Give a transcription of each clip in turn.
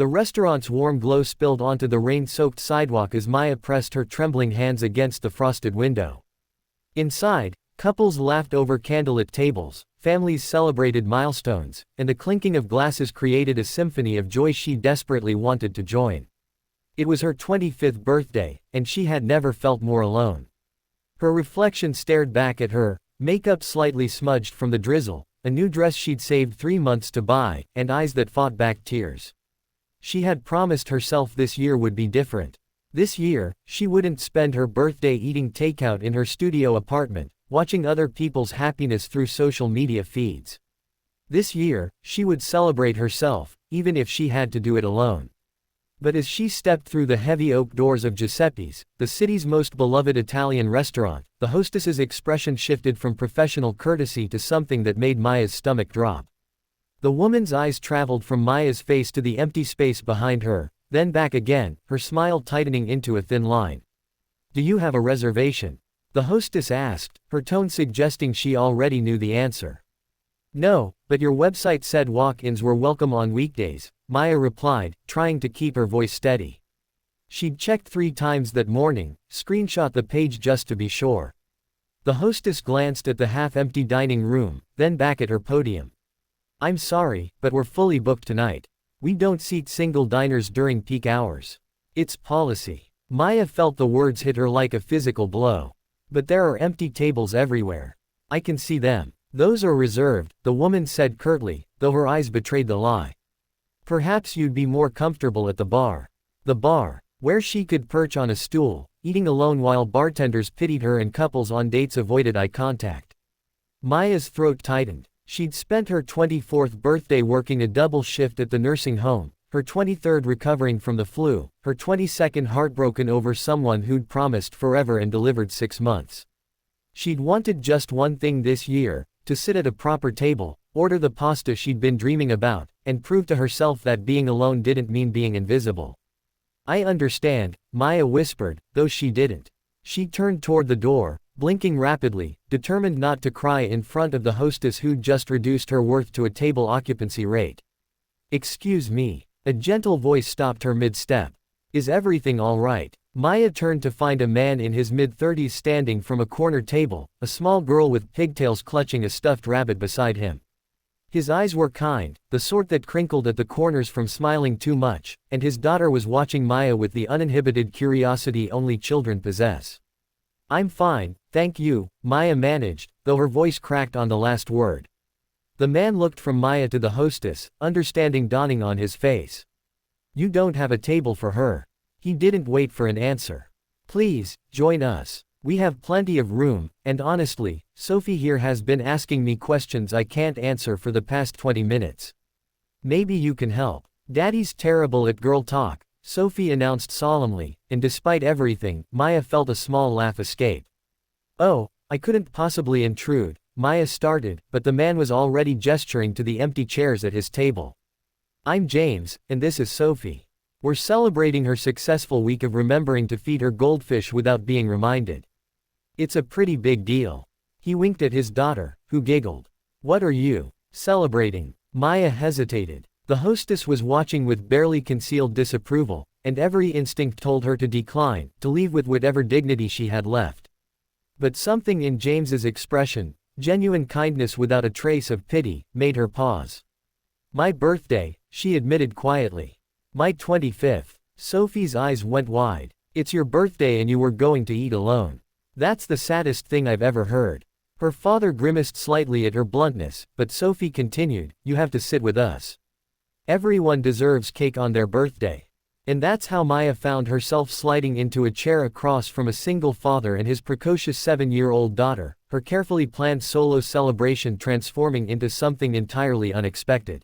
The restaurant's warm glow spilled onto the rain-soaked sidewalk as Maya pressed her trembling hands against the frosted window. Inside, couples laughed over candlelit tables, families celebrated milestones, and the clinking of glasses created a symphony of joy she desperately wanted to join. It was her 25th birthday, and she had never felt more alone. Her reflection stared back at her, makeup slightly smudged from the drizzle, a new dress she'd saved 3 months to buy, and eyes that fought back tears. She had promised herself this year would be different. This year, she wouldn't spend her birthday eating takeout in her studio apartment, watching other people's happiness through social media feeds. This year, she would celebrate herself, even if she had to do it alone. But as she stepped through the heavy oak doors of Giuseppe's, the city's most beloved Italian restaurant, the hostess's expression shifted from professional courtesy to something that made Maya's stomach drop. The woman's eyes traveled from Maya's face to the empty space behind her, then back again, her smile tightening into a thin line. "Do you have a reservation?" the hostess asked, her tone suggesting she already knew the answer. "No, but your website said walk-ins were welcome on weekdays," Maya replied, trying to keep her voice steady. She'd checked 3 times that morning, screenshot the page just to be sure. The hostess glanced at the half-empty dining room, then back at her podium. "I'm sorry, but we're fully booked tonight. We don't seat single diners during peak hours. It's policy." Maya felt the words hit her like a physical blow. "But there are empty tables everywhere. I can see them." "Those are reserved," the woman said curtly, though her eyes betrayed the lie. "Perhaps you'd be more comfortable at the bar." The bar, where she could perch on a stool, eating alone while bartenders pitied her and couples on dates avoided eye contact. Maya's throat tightened. She'd spent her 24th birthday working a double shift at the nursing home, her 23rd recovering from the flu, her 22nd heartbroken over someone who'd promised forever and delivered 6 months. She'd wanted just one thing this year: to sit at a proper table, order the pasta she'd been dreaming about, and prove to herself that being alone didn't mean being invisible. "I understand," Maya whispered, though she didn't. She turned toward the door, blinking rapidly, determined not to cry in front of the hostess who'd just reduced her worth to a table occupancy rate. "Excuse me." A gentle voice stopped her mid-step. "Is everything all right?" Maya turned to find a man in his mid-30s standing from a corner table, a small girl with pigtails clutching a stuffed rabbit beside him. His eyes were kind, the sort that crinkled at the corners from smiling too much, and his daughter was watching Maya with the uninhibited curiosity only children possess. "I'm fine, thank you," Maya managed, though her voice cracked on the last word. The man looked from Maya to the hostess, understanding dawning on his face. "You don't have a table for her." He didn't wait for an answer. "Please, join us. We have plenty of room, and honestly, Sophie here has been asking me questions I can't answer for the past 20 minutes. Maybe you can help." "Daddy's terrible at girl talk," Sophie announced solemnly, and despite everything, Maya felt a small laugh escape. "Oh, I couldn't possibly intrude," Maya started, but the man was already gesturing to the empty chairs at his table. "I'm James, and this is Sophie. We're celebrating her successful week of remembering to feed her goldfish without being reminded. It's a pretty big deal." He winked at his daughter, who giggled. "What are you celebrating?" Maya hesitated. The hostess was watching with barely concealed disapproval, and every instinct told her to decline, to leave with whatever dignity she had left. But something in James's expression, genuine kindness without a trace of pity, made her pause. "My birthday," she admitted quietly. "My 25th. Sophie's eyes went wide. "It's your birthday and you were going to eat alone. That's the saddest thing I've ever heard." Her father grimaced slightly at her bluntness, but Sophie continued, "You have to sit with us. Everyone deserves cake on their birthday." And that's how Maya found herself sliding into a chair across from a single father and his precocious 7-year-old daughter, her carefully planned solo celebration transforming into something entirely unexpected.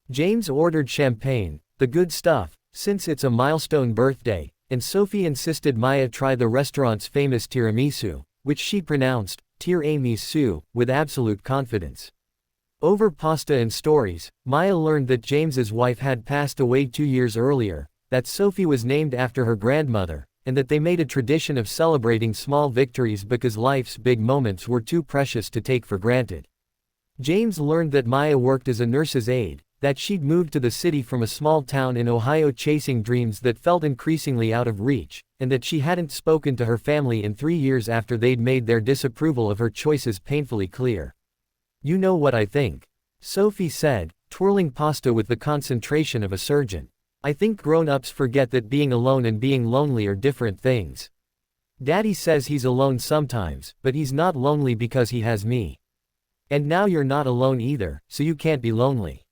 James ordered champagne, the good stuff, since it's a milestone birthday, and Sophie insisted Maya try the restaurant's famous tiramisu, which she pronounced tiramisu with absolute confidence. Over pasta and stories, Maya learned that James's wife had passed away 2 years earlier, that Sophie was named after her grandmother, and that they made a tradition of celebrating small victories because life's big moments were too precious to take for granted. James learned that Maya worked as a nurse's aide, that she'd moved to the city from a small town in Ohio chasing dreams that felt increasingly out of reach, and that she hadn't spoken to her family in 3 years after they'd made their disapproval of her choices painfully clear. "You know what I think," Sophie said, twirling pasta with the concentration of a surgeon. "I think grown-ups forget that being alone and being lonely are different things. Daddy says he's alone sometimes, but he's not lonely because he has me. And now you're not alone either, so you can't be lonely."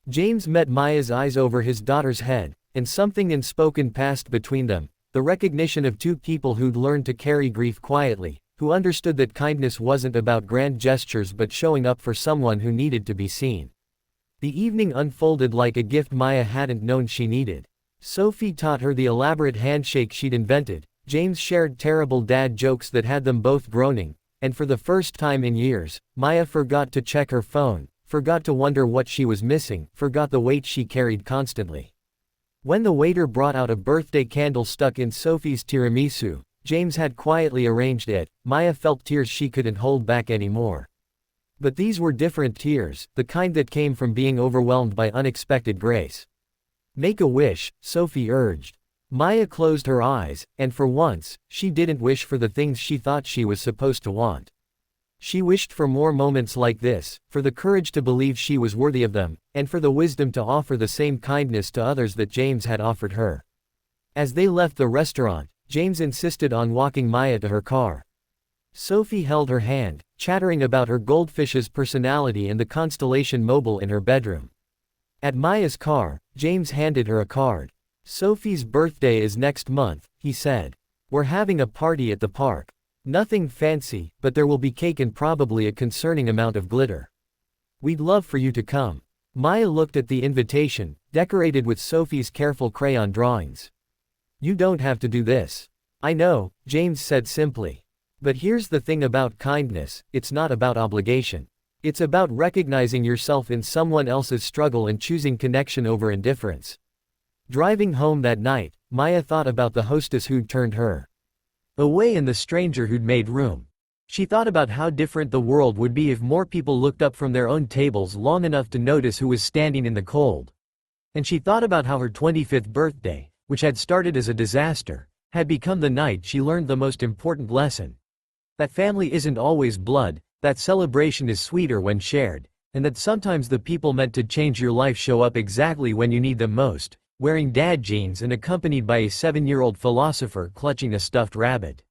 James met Maya's eyes over his daughter's head, and something unspoken passed between them, the recognition of two people who'd learned to carry grief quietly, who understood that kindness wasn't about grand gestures but showing up for someone who needed to be seen. The evening unfolded like a gift Maya hadn't known she needed. Sophie taught her the elaborate handshake she'd invented, James shared terrible dad jokes that had them both groaning, and for the first time in years, Maya forgot to check her phone, forgot to wonder what she was missing, forgot the weight she carried constantly. When the waiter brought out a birthday candle stuck in Sophie's tiramisu, James had quietly arranged it, Maya felt tears she couldn't hold back anymore. But these were different tears, the kind that came from being overwhelmed by unexpected grace. "Make a wish," Sophie urged. Maya closed her eyes, and for once, she didn't wish for the things she thought she was supposed to want. She wished for more moments like this, for the courage to believe she was worthy of them, and for the wisdom to offer the same kindness to others that James had offered her. As they left the restaurant, James insisted on walking Maya to her car. Sophie held her hand, chattering about her goldfish's personality and the Constellation mobile in her bedroom. At Maya's car, James handed her a card. "Sophie's birthday is next month," he said. "We're having a party at the park. Nothing fancy, but there will be cake and probably a concerning amount of glitter. We'd love for you to come." Maya looked at the invitation, decorated with Sophie's careful crayon drawings. "You don't have to do this." "I know," James said simply. "But here's the thing about kindness, it's not about obligation. It's about recognizing yourself in someone else's struggle and choosing connection over indifference." Driving home that night, Maya thought about the hostess who'd turned her away and the stranger who'd made room. She thought about how different the world would be if more people looked up from their own tables long enough to notice who was standing in the cold. And she thought about how her 25th birthday, which had started as a disaster, had become the night she learned the most important lesson. That family isn't always blood, that celebration is sweeter when shared, and that sometimes the people meant to change your life show up exactly when you need them most, wearing dad jeans and accompanied by a 7-year-old philosopher clutching a stuffed rabbit.